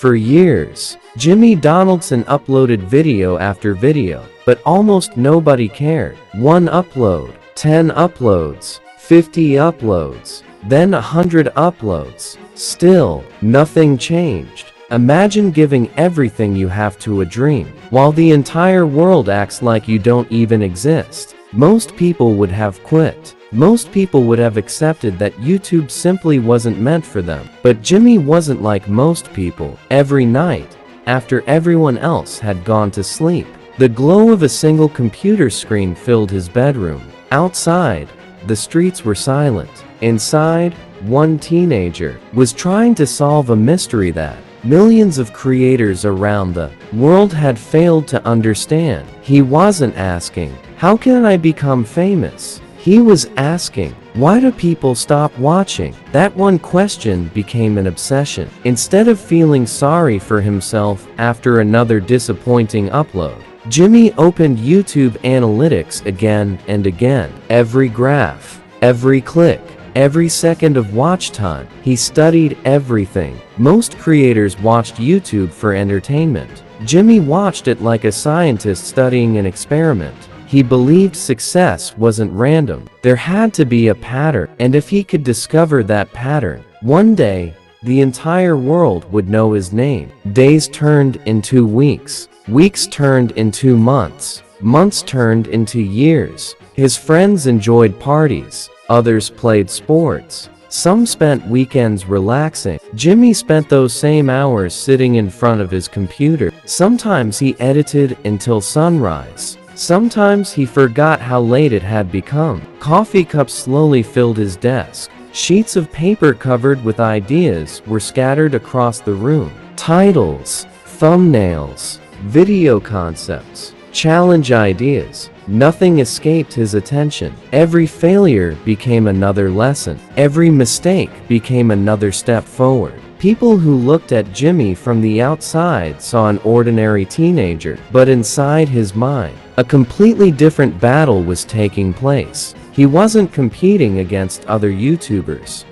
For years, Jimmy Donaldson uploaded video after video, but almost nobody cared. 1 upload, 10 uploads, 50 uploads, then 100 uploads. Still, nothing changed. Imagine giving everything you have to a dream, while the entire world acts like you don't even exist. Most people would have quit. Most people would have accepted that YouTube simply wasn't meant for them. But Jimmy wasn't like most people. Every night, after everyone else had gone to sleep, the glow of a single computer screen filled his bedroom. Outside, the streets were silent. Inside, one teenager was trying to solve a mystery that millions of creators around the world had failed to understand. He wasn't asking, "How can I become famous?" He was asking, "Why do people stop watching?" That one question became an obsession. Instead of feeling sorry for himself after another disappointing upload, Jimmy opened YouTube analytics again and again. Every graph, every click, every second of watch time. He studied everything. Most creators watched YouTube for entertainment. Jimmy watched it like a scientist studying an experiment. He believed success wasn't random. There had to be a pattern, and if he could discover that pattern, one day, the entire world would know his name. Days turned into weeks. Weeks turned into months. Months turned into years. His friends enjoyed parties. Others played sports. Some spent weekends relaxing. Jimmy spent those same hours sitting in front of his computer. Sometimes he edited until sunrise. Sometimes he forgot how late it had become. Coffee cups slowly filled his desk. Sheets of paper covered with ideas were scattered across the room. Titles, thumbnails, video concepts, challenge ideas. Nothing escaped his attention. Every failure became another lesson. Every mistake became another step forward. People who looked at Jimmy from the outside saw an ordinary teenager, but inside his mind, a completely different battle was taking place. He wasn't competing against other YouTubers.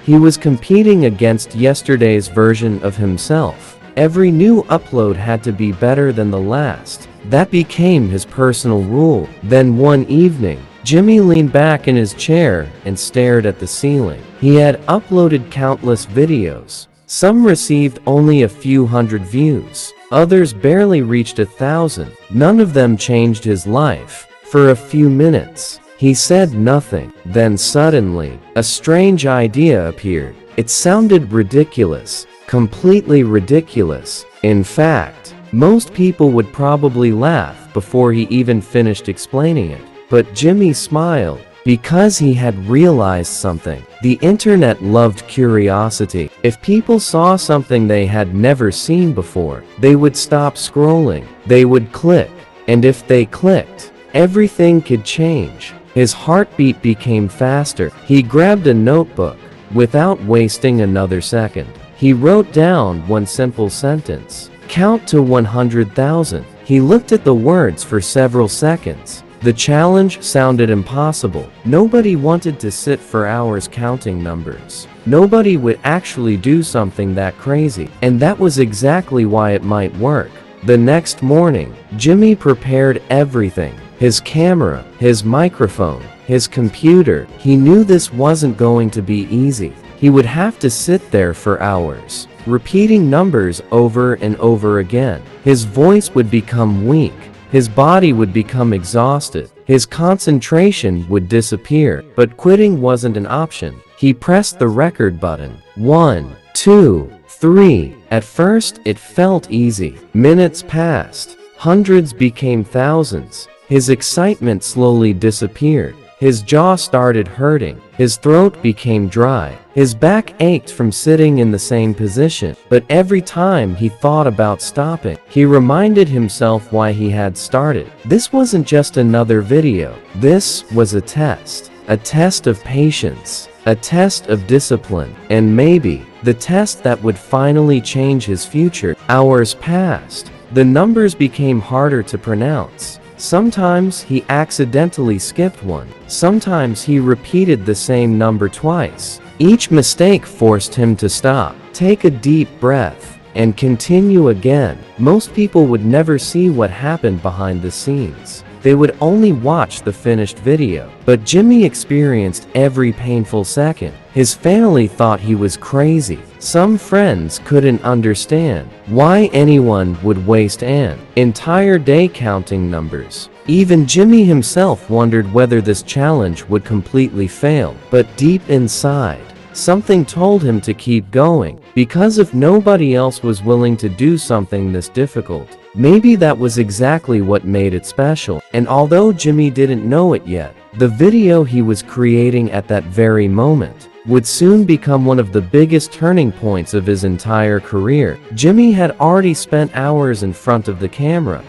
He was competing against yesterday's version of himself. Every new upload had to be better than the last. That became his personal rule. Then one evening, Jimmy leaned back in his chair and stared at the ceiling. He had uploaded countless videos. Some received only a few hundred views. Others barely reached 1,000. None of them changed his life. For a few minutes, he said nothing. Then suddenly, a strange idea appeared. It sounded ridiculous. Completely ridiculous. In fact, most people would probably laugh before he even finished explaining it. But Jimmy smiled, because he had realized something. The internet loved curiosity. If people saw something they had never seen before, they would stop scrolling. They would click. And if they clicked, everything could change. His heartbeat became faster. He grabbed a notebook. Without wasting another second, he wrote down one simple sentence. Count to 100,000. He looked at the words for several seconds. The challenge sounded impossible. Nobody wanted to sit for hours counting numbers. Nobody would actually do something that crazy. And that was exactly why it might work. The next morning, Jimmy prepared everything. His camera, his microphone, his computer. He knew this wasn't going to be easy. He would have to sit there for hours, repeating numbers over and over again. His voice would become weak. His body would become exhausted. His concentration would disappear. But quitting wasn't an option. He pressed the record button. 1, 2, 3. At first, it felt easy. Minutes passed. Hundreds became thousands. His excitement slowly disappeared. His jaw started hurting. His throat became dry. His back ached from sitting in the same position. But every time he thought about stopping, he reminded himself why he had started. This wasn't just another video. This was a test. A test of patience. A test of discipline. And maybe the test that would finally change his future. Hours passed. The numbers became harder to pronounce. Sometimes he accidentally skipped one. Sometimes he repeated the same number twice. Each mistake forced him to stop, take a deep breath, and continue again. Most people would never see what happened behind the scenes. They would only watch the finished video. But Jimmy experienced every painful second. His family thought he was crazy. Some friends couldn't understand why anyone would waste an entire day counting numbers. Even Jimmy himself wondered whether this challenge would completely fail. But deep inside, something told him to keep going, because if nobody else was willing to do something this difficult, maybe that was exactly what made it special. And although Jimmy didn't know it yet, the video he was creating at that very moment would soon become one of the biggest turning points of his entire career. Jimmy had already spent hours in front of the camera.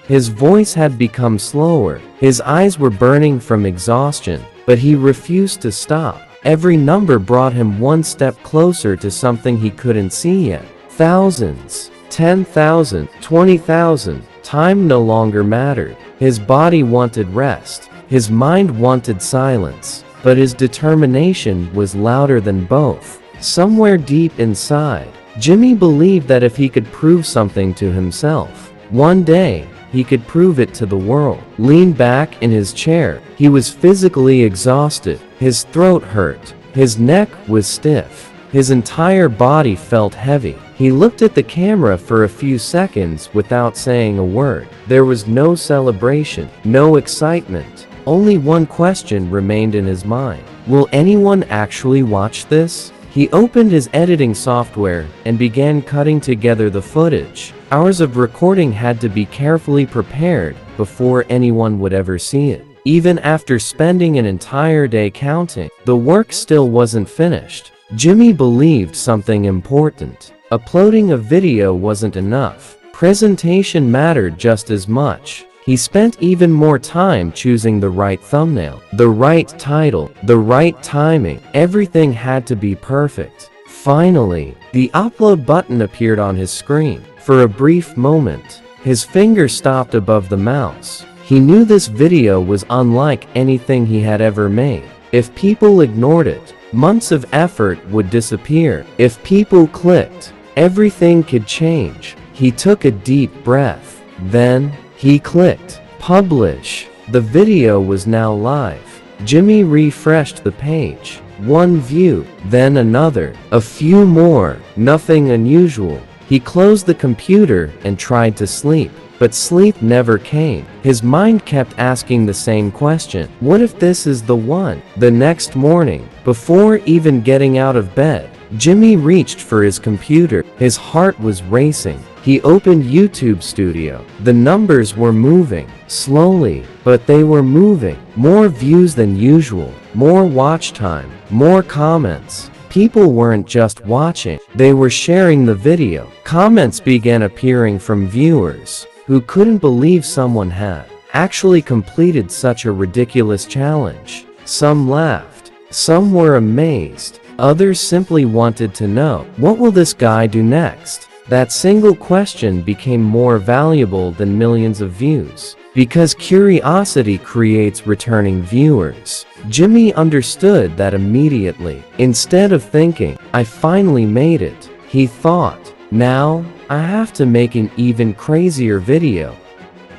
His voice had become slower, his eyes were burning from exhaustion, but he refused to stop. Every number brought him one step closer to something he couldn't see yet. Thousands, 10,000, 20,000. Time no longer mattered. His body wanted rest. His mind wanted silence. But his determination was louder than both. Somewhere deep inside, Jimmy believed that if he could prove something to himself, one day, he could prove it to the world. Leaned back in his chair, he was physically exhausted. His throat hurt. His neck was stiff. His entire body felt heavy. He looked at the camera for a few seconds without saying a word. There was no celebration, no excitement. Only one question remained in his mind. Will anyone actually watch this? He opened his editing software and began cutting together the footage. Hours of recording had to be carefully prepared before anyone would ever see it. Even after spending an entire day counting, the work still wasn't finished. Jimmy believed something important. Uploading a video wasn't enough. Presentation mattered just as much. He spent even more time choosing the right thumbnail, the right title, the right timing. Everything had to be perfect. Finally, the upload button appeared on his screen. For a brief moment, his finger stopped above the mouse. He knew this video was unlike anything he had ever made. If people ignored it, months of effort would disappear. If people clicked, everything could change. He took a deep breath. Then, he clicked publish. The video was now live. Jimmy refreshed the page. One view, then another, a few more, nothing unusual. He closed the computer and tried to sleep, but sleep never came. His mind kept asking the same question. What if this is the one? The next morning, before even getting out of bed, Jimmy reached for his computer. His heart was racing. He opened YouTube Studio. The numbers were moving, slowly, but they were moving. More views than usual, more watch time, more comments. People weren't just watching, they were sharing the video. Comments began appearing from viewers who couldn't believe someone had actually completed such a ridiculous challenge. Some laughed, some were amazed, others simply wanted to know, what will this guy do next? That single question became more valuable than millions of views. Because curiosity creates returning viewers. Jimmy understood that immediately. Instead of thinking, I finally made it, he thought, now, I have to make an even crazier video.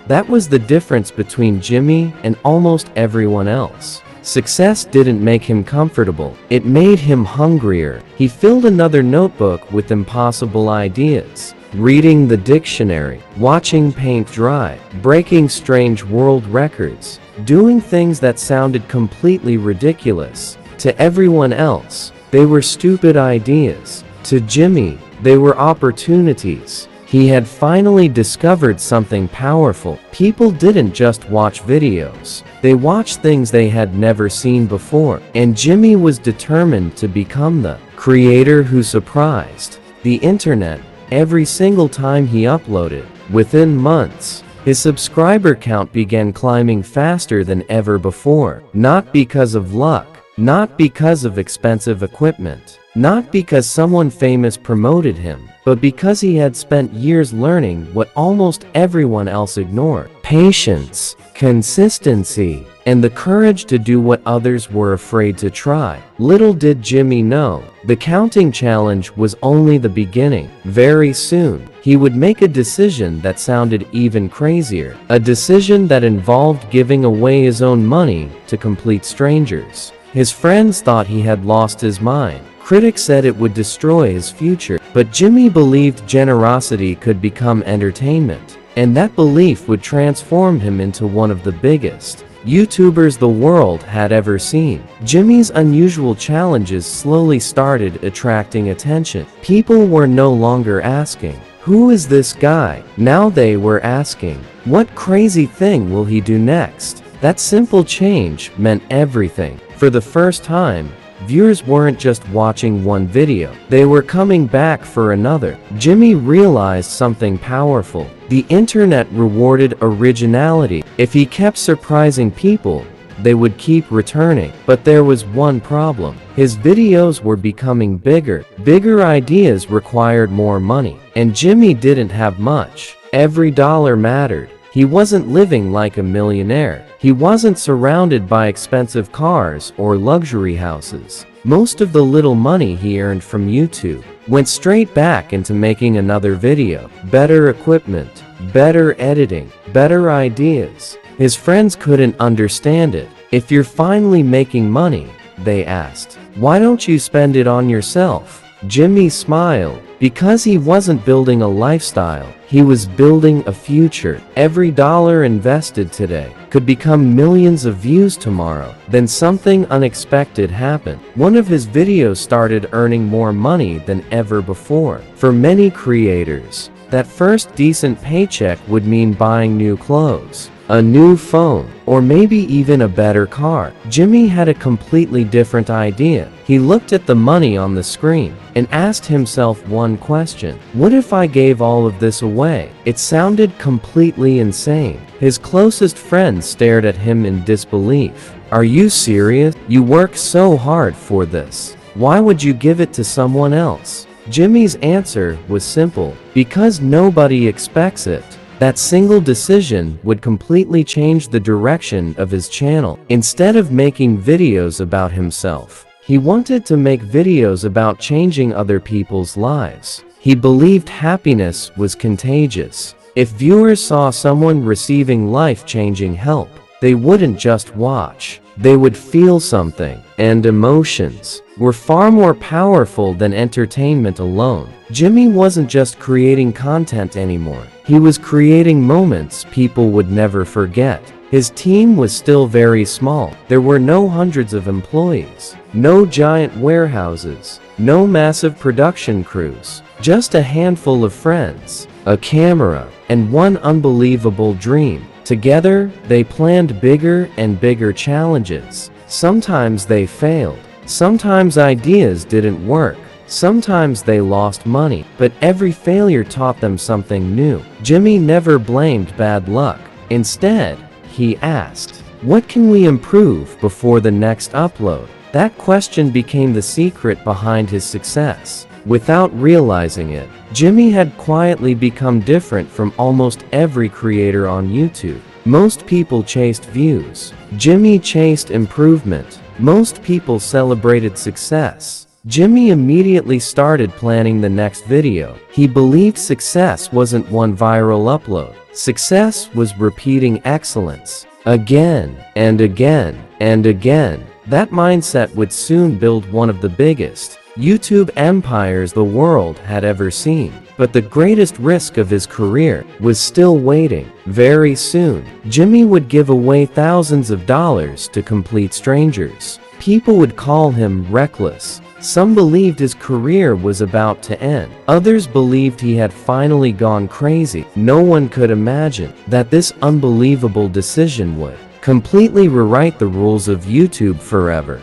That was the difference between Jimmy and almost everyone else. Success didn't make him comfortable, it made him hungrier. He filled another notebook with impossible ideas. Reading the dictionary, watching paint dry, breaking strange world records, doing things that sounded completely ridiculous. To everyone else, they were stupid ideas. To Jimmy, they were opportunities. He had finally discovered something powerful. People didn't just watch videos. They watched things they had never seen before. And Jimmy was determined to become the creator who surprised the internet every single time he uploaded. Within months, his subscriber count began climbing faster than ever before. Not because of luck, not because of expensive equipment, Not because someone famous promoted him, but because he had spent years learning what almost everyone else ignored: patience, consistency, and the courage to do what others were afraid to try. Little did Jimmy know, the counting challenge was only the beginning. Very soon, he would make a decision that sounded even crazier. A decision that involved giving away his own money to complete strangers. His friends thought he had lost his mind. Critics said it would destroy his future. But Jimmy believed generosity could become entertainment, and that belief would transform him into one of the biggest YouTubers the world had ever seen. Jimmy's unusual challenges slowly started attracting attention. People were no longer asking, "Who is this guy?" Now they were asking, "What crazy thing will he do next?" That simple change meant everything. For the first time, viewers weren't just watching one video, they were coming back for another. Jimmy realized something powerful. The internet rewarded originality. If he kept surprising people, they would keep returning. But there was one problem. His videos were becoming bigger. Bigger ideas required more money. And Jimmy didn't have much. Every dollar mattered. He wasn't living like a millionaire. He wasn't surrounded by expensive cars or luxury houses. Most of the little money he earned from YouTube went straight back into making another video. Better equipment, better editing, better ideas. His friends couldn't understand it. "If you're finally making money," they asked, "why don't you spend it on yourself?" Jimmy smiled. Because he wasn't building a lifestyle, he was building a future. Every dollar invested today could become millions of views tomorrow. Then something unexpected happened. One of his videos started earning more money than ever before. For many creators, that first decent paycheck would mean buying new clothes, a new phone, or maybe even a better car. Jimmy had a completely different idea. He looked at the money on the screen and asked himself one question: what if I gave all of this away? It sounded completely insane. His closest friends stared at him in disbelief. "Are you serious? You work so hard for this. Why would you give it to someone else?" Jimmy's answer was simple: because nobody expects it. That single decision would completely change the direction of his channel. Instead of making videos about himself, he wanted to make videos about changing other people's lives. He believed happiness was contagious. If viewers saw someone receiving life-changing help, they wouldn't just watch. They would feel something, and emotions were far more powerful than entertainment alone. Jimmy wasn't just creating content anymore. He was creating moments people would never forget. His team was still very small. There were no hundreds of employees, no giant warehouses, no massive production crews, just a handful of friends, a camera, and one unbelievable dream. Together, they planned bigger and bigger challenges. Sometimes they failed. Sometimes ideas didn't work. Sometimes they lost money. But every failure taught them something new. Jimmy never blamed bad luck. Instead, he asked, "What can we improve before the next upload?" That question became the secret behind his success. Without realizing it, Jimmy had quietly become different from almost every creator on YouTube. Most people chased views. Jimmy chased improvement. Most people celebrated success. Jimmy immediately started planning the next video. He believed success wasn't one viral upload. Success was repeating excellence again and again and again. That mindset would soon build one of the biggest YouTube empires the world had ever seen. But the greatest risk of his career was still waiting. Very soon, Jimmy would give away thousands of dollars to complete strangers. People would call him reckless. Some believed his career was about to end. Others believed he had finally gone crazy. No one could imagine that this unbelievable decision would completely rewrite the rules of YouTube forever.